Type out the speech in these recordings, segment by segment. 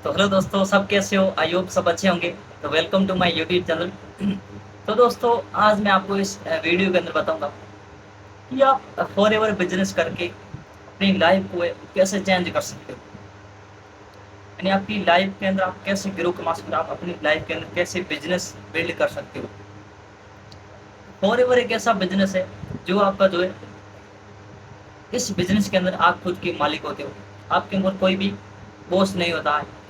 तो हेलो दोस्तों, सब कैसे हो? आई होप सब अच्छे होंगे। तो welcome to my YouTube channel. तो दोस्तों, आज मैं आपको इस वीडियो के अंदर बताऊंगा कि आप फॉरएवर बिजनेस करके अपनी लाइफ को कैसे चेंज कर सकते हो। यानी आपकी लाइफ के अंदर आप कैसे ग्रो कमा सकते हो, आप अपनी लाइफ के अंदर कैसे बिजनेस बिल्ड कर सकते हो। फॉरएवर एक ऐसा बिजनेस है जो आपका जो है, इस बिजनेस के अंदर आप खुद के मालिक होते हो। आपके ऊपर कोई भी बॉस नहीं होता है।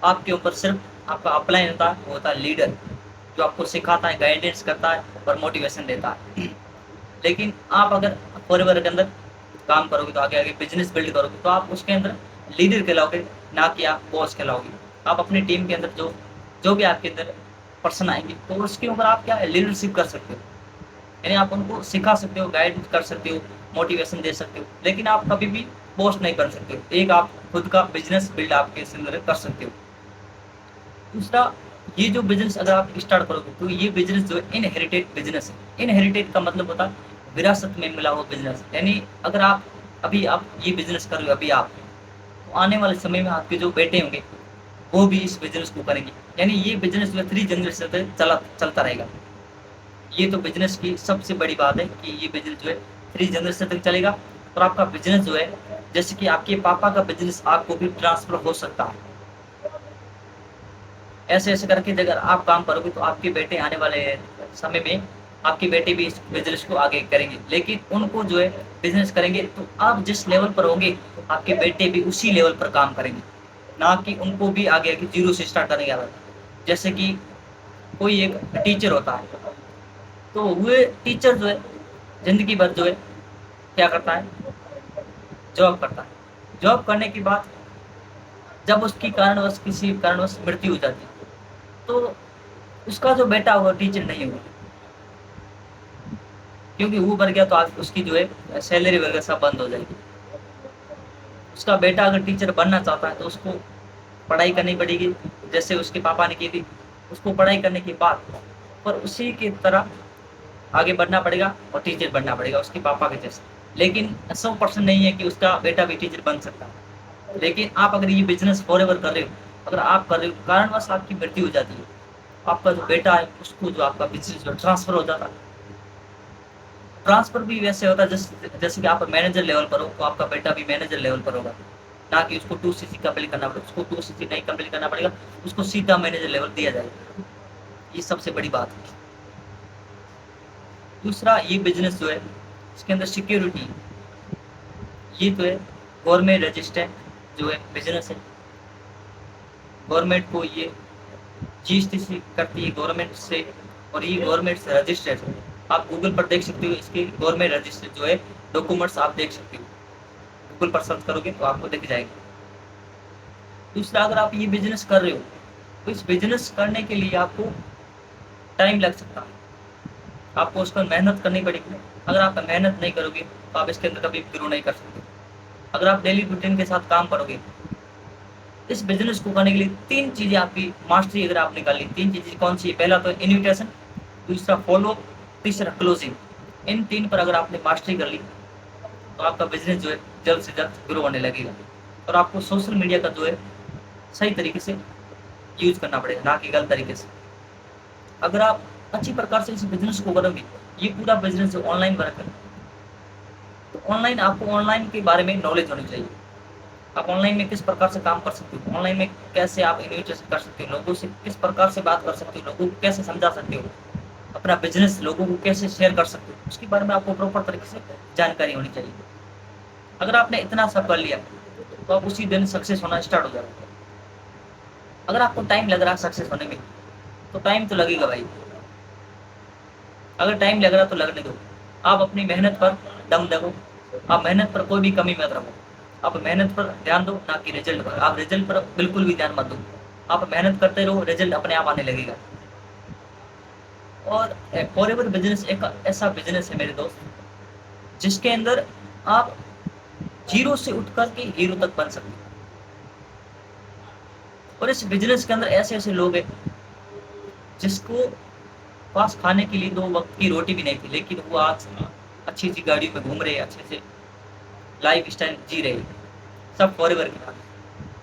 आपके ऊपर सिर्फ आपका अपलाइन होता है, वो होता है लीडर, जो आपको सिखाता है, गाइडेंस करता है और मोटिवेशन देता है। लेकिन आप अगर फॉरएवर के अंदर काम करोगे, तो आगे आगे बिजनेस बिल्ड करोगे, तो आप उसके अंदर लीडर कहलाओगे, ना कि आप बॉस कहलाओगे। आप अपनी टीम के अंदर जो जो भी आपके अंदर पर्सन आएंगे, तो उसके ऊपर आप क्या है, लीडरशिप कर सकते हो। यानी आप उनको सिखा सकते हो, गाइड कर सकते हो, मोटिवेशन दे सकते हो, लेकिन आप कभी भी बॉस नहीं बन सकते हो। एक आप खुद का बिजनेस बिल्ड आपके अंदर कर सकते हो। दूसरा, ये जो बिजनेस अगर आप स्टार्ट करोगे, तो ये बिजनेस जो है इनहेरिटेड बिजनेस है। इनहेरिटेड का मतलब होता है विरासत में मिला हुआ बिजनेस। यानी अगर आप अभी आप ये बिजनेस कर रहे हो, अभी आप, तो आने वाले समय में आपके जो बेटे होंगे वो भी इस बिजनेस को करेंगे। यानी ये बिजनेस जो है 3 जनरेशन तक चलता रहेगा। ये तो बिजनेस की सबसे बड़ी बात है कि ये बिजनेस जो है 3 जनरेशन तक चलेगा। और आपका बिजनेस जो है, जैसे कि आपके पापा का बिजनेस आपको भी ट्रांसफर हो सकता है। ऐसे ऐसे करके अगर आप काम करोगे, तो आपके बेटे आने वाले समय में आपके बेटे भी इस बिजनेस को आगे करेंगे। लेकिन उनको जो है बिजनेस करेंगे, तो आप जिस लेवल पर होंगे, आपके बेटे भी उसी लेवल पर काम करेंगे, ना कि उनको भी आगे आगे जीरो से स्टार्ट करने वाला। जैसे कि कोई एक टीचर होता है, तो वो टीचर जो है जिंदगी भर जो है क्या करता है, जॉब करता है। जॉब करने के बाद जब उसकी कारणवश किसी कारणवश मृत्यु हो जाती है, तो उसका जो बेटा होगा टीचर नहीं होगा, क्योंकि वो मर गया, तो आज उसकी जो है सैलरी वगैरह सब बंद हो जाएगी। उसका बेटा अगर टीचर बनना चाहता है, तो उसको पढ़ाई करनी पड़ेगी, जैसे उसके पापा ने की थी। उसको पढ़ाई करने के बाद पर उसी की तरह आगे बढ़ना पड़ेगा और टीचर बनना पड़ेगा उसके पापा के जैसे। लेकिन 100% नहीं है कि उसका बेटा भी टीचर बन सकता है। लेकिन आप अगर ये बिजनेस फॉरएवर कर रहे हो, अगर आप कर रहे हो, कारणवश आपकी मृत्यु हो जाती है, आपका जो बेटा है उसको जो आपका बिजनेस जो ट्रांसफर हो जाता है। ट्रांसफर भी वैसे होता है जैसे कि आप मैनेजर लेवल पर हो, तो आपका बेटा भी मैनेजर लेवल पर होगा, ना कि उसको 2cc कंप्लीट करना पड़ेगा। उसको 2cc नहीं कंप्लीट करना पड़ेगा, उसको सीधा मैनेजर लेवल दिया जाएगा। ये सबसे बड़ी बात है। दूसरा, ये बिजनेस जो है इसके अंदर सिक्योरिटी, ये तो है गवर्नमेंट रजिस्टर्ड जो है बिजनेस है। गवर्नमेंट को ये जीएसटी करती है गवर्नमेंट से, और ये गवर्नमेंट से रजिस्टर्ड है। आप गूगल पर देख सकते हो, इसके गवर्नमेंट रजिस्टर्ड जो है डॉक्यूमेंट्स आप देख सकते हो। गूगल पर सर्च करोगे तो आपको दिख जाएगा। दूसरा, अगर आप ये बिजनेस कर रहे हो, तो इस बिजनेस करने के लिए आपको टाइम लग सकता है, आपको उस पर मेहनत करनी पड़ेगी। अगर आप मेहनत नहीं करोगे, तो आप इसके अंदर कभी ग्रो नहीं कर सकते। अगर आप डेली रूटीन के साथ काम करोगे, इस बिजनेस को करने के लिए 3 चीजें आपकी मास्टरी अगर आप निकाल ली, 3 चीजें कौन सी है? पहला तो इन्विटेशन, दूसरा फॉलो, तीसरा क्लोजिंग। इन 3 पर अगर आपने मास्टरी कर ली, तो आपका बिजनेस जो है जल्द से जल्द ग्रो होने लगेगा। और आपको सोशल मीडिया का जो है सही तरीके से यूज करना पड़ेगा, ना कि गलत तरीके से। अगर आप अच्छी प्रकार से इस बिजनेस को करोगे, ये पूरा बिजनेस जो ऑनलाइन वर्क है, तो ऑनलाइन आपको ऑनलाइन के बारे में नॉलेज होनी चाहिए। आप ऑनलाइन में किस प्रकार से काम कर सकते हो, ऑनलाइन में कैसे आप इन्विटेशन कर सकते हो, लोगों से किस प्रकार से बात कर सकते हो, लोगों को कैसे समझा सकते हो, अपना बिजनेस लोगों को कैसे शेयर कर सकते हो, उसके बारे में आपको प्रॉपर तरीके से जानकारी होनी चाहिए। अगर आपने इतना सब कर लिया, तो आप उसी दिन सक्सेस होना स्टार्ट हो जाएगा। अगर आपको टाइम लग रहा है सक्सेस होने में, तो टाइम तो लगेगा भाई। अगर टाइम लग रहा है तो लगने दो। आप अपनी मेहनत पर दम दो, आप मेहनत पर कोई भी कमी मत रखो। आप मेहनत पर ध्यान दो, ना कि रिजल्ट पर। आप रिजल्ट पर बिल्कुल भी ध्यान मत दो। आप मेहनत करते रहो, रिजल्ट अपने आप आने लगेगा। और फॉरएवर बिजनेस एक ऐसा बिजनेस है मेरे दोस्त, जिसके अंदर आप जीरो से उठ कर के हीरो तक बन सकते हो। और इस बिजनेस के अंदर ऐसे ऐसे लोग हैं जिसको पास खाने के लिए 2 वक्त की रोटी भी नहीं थी, लेकिन वो आज अच्छी अच्छी गाड़ियों में घूम रहे हैं, अच्छे से लाइफ स्टाइल जी रहे हैं, सब फॉरएवर के बाद।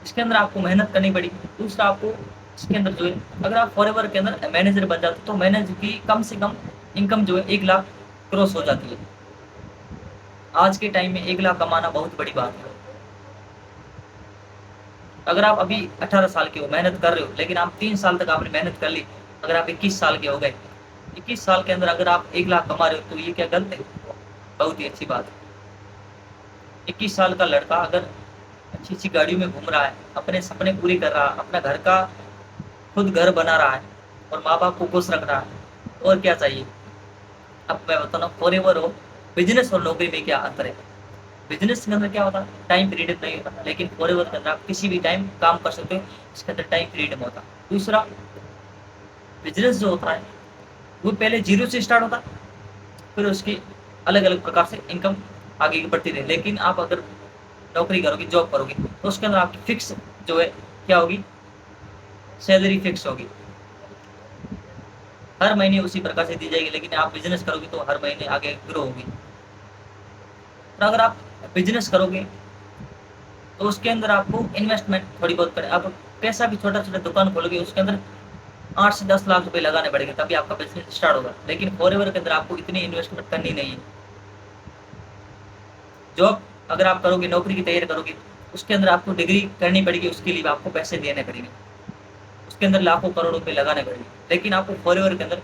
इसके अंदर आपको मेहनत करनी पड़ेगी। दूसरा आपको इसके अंदर जो है, अगर आप फॉरएवर के अंदर मैनेजर बन जाते तो मैनेजर की कम से कम इनकम जो है 1 लाख क्रॉस हो जाती है। आज के टाइम में 1 लाख कमाना बहुत बड़ी बात है। अगर आप अभी 18 साल के हो, मेहनत कर रहे हो, लेकिन आप 3 साल तक आपने मेहनत कर ली, अगर आप 21 साल के हो गए, 21 साल के अंदर अगर आप 1 लाख कमा रहे हो तो ये क्या गलत है? बहुत ही अच्छी बात है। 21 साल का लड़का अगर अच्छी अच्छी गाड़ियों में घूम रहा है, अपने सपने पूरे कर रहा है, अपना घर का खुद घर बना रहा है और माँ बाप को खुश रख रहा है, और क्या चाहिए? अब मैं बता रहा हूँ, फॉरएवर हो बिजनेस और नौकरी में क्या अंतर है। बिजनेस के अंदर क्या होता है, टाइम पीरियड नहीं होता, लेकिन फॉरएवर के अंदर आप किसी भी टाइम काम कर सकते हो, इसके अंदर टाइम पीरियड होता है। दूसरा, बिजनेस जो होता है वो पहले जीरो से स्टार्ट होता है, फिर उसकी अलग अलग प्रकार से इनकम आगे की बढ़ती रहे। लेकिन आप अगर नौकरी करोगे, जॉब करोगे, तो उसके अंदर आपकी फिक्स जो है क्या होगी, सैलरी फिक्स होगी, हर महीने उसी प्रकार से दी जाएगी। लेकिन आप बिजनेस करोगे तो हर महीने आगे ग्रो होगी। और अगर आप बिजनेस करोगे तो उसके अंदर आपको इन्वेस्टमेंट थोड़ी बहुत करें, आप कैसा भी छोटा छोटा दुकान खोलोगे उसके अंदर 8 से 10 लाख रुपए लगाने पड़ेंगे, तभी आपका बिजनेस स्टार्ट होगा। लेकिन फॉरएवर के अंदर आपको इतनी इन्वेस्टमेंट करनी नहीं है। जॉब अगर आप करोगे, नौकरी की तैयारी करोगे, उसके अंदर आपको डिग्री करनी पड़ेगी, उसके लिए आपको पैसे देने पड़ेंगे, उसके अंदर लाखों करोड़ रुपए लगाने पड़ेंगे। लेकिन आपको फॉरएवर के अंदर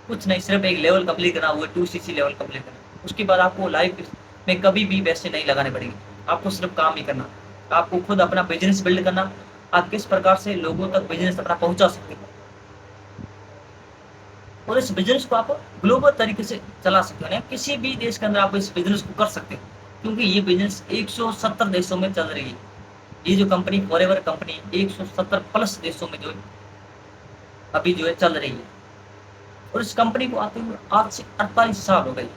कुछ नहीं, सिर्फ एक लेवल कंप्लीट करना, वो 2cc लेवल कंप्लीट करना, उसके बाद आपको लाइफ में कभी भी पैसे नहीं लगाने पड़ेंगे, आपको सिर्फ काम ही करना। आपको खुद अपना बिजनेस बिल्ड करना, आप किस प्रकार से लोगों तक बिजनेस अपना पहुंचा सकते हो, और इस बिजनेस को आप ग्लोबल तरीके से चला सकते हो। ना किसी भी देश के अंदर आप इस बिजनेस को कर सकते हो, क्योंकि ये बिजनेस 170 देशों में चल रही है। ये जो कंपनी फॉरएवर कंपनी 170 प्लस देशों में जो है अभी जो है चल रही है। और इस कंपनी को आते हुए आज से 48 साल हो गए।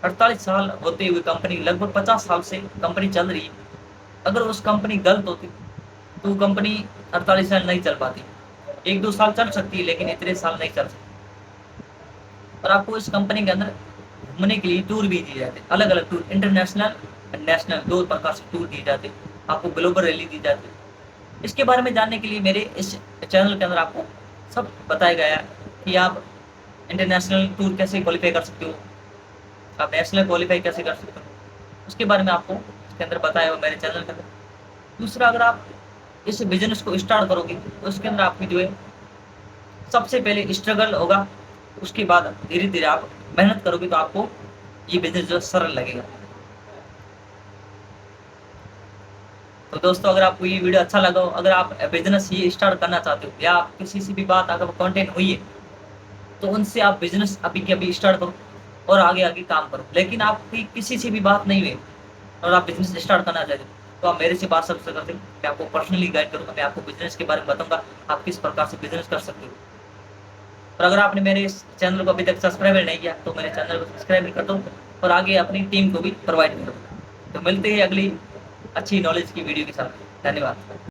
48 साल होते हुए कंपनी, लगभग 50 साल से कंपनी चल रही है। अगर उस कंपनी गलत होती तो कंपनी 48 साल नहीं चल पाती, 1-2 साल चल सकती है, लेकिन इतने साल नहीं चल सकती। और आपको इस कंपनी के अंदर घूमने के लिए टूर भी दिए जाते हैं, अलग अलग टूर, इंटरनेशनल नेशनल, 2 प्रकार से टूर दिए जाते हैं। आपको ग्लोबल रैली दी जाती है। इसके बारे में जानने के लिए मेरे इस चैनल के अंदर आपको सब बताया गया है कि आप इंटरनेशनल टूर कैसे क्वालिफाई कर सकते हो, आप नेशनल क्वालिफाई कैसे कर सकते हो, उसके बारे में आपको इसके अंदर बताया हुआ मेरे चैनल के अंदर। दूसरा, अगर आप इस बिजनेस को स्टार्ट करोगे तो उसके अंदर आपकी जो है सबसे पहले स्ट्रगल होगा, उसके बाद धीरे धीरे आप मेहनत करोगे तो आपको ये बिजनेस जो सरल लगेगा। तो दोस्तों, अगर आपको ये वीडियो अच्छा लगा हो, अगर आप बिजनेस ये स्टार्ट करना चाहते हो, या आप किसी से भी बात अगर कंटेंट हुई है तो उनसे आप बिजनेस अभी के अभी स्टार्ट करो और आगे आगे काम करो। लेकिन आपकी किसी से भी बात नहीं हुई और आप बिजनेस स्टार्ट करना चाहते हो तो आप मेरे से बात सबसे करते हो, मैं आपको पर्सनली गाइड करूँगा, मैं आपको बिजनेस के बारे में बताऊंगा आप किस प्रकार से बिजनेस कर सकते हो। और अगर आपने मेरे इस चैनल को अभी तक सब्सक्राइब नहीं किया तो मेरे चैनल को सब्सक्राइब कर दो और आगे अपनी टीम को भी प्रोवाइड कर दो। तो मिलते हैं अगली अच्छी नॉलेज की वीडियो के साथ। धन्यवाद।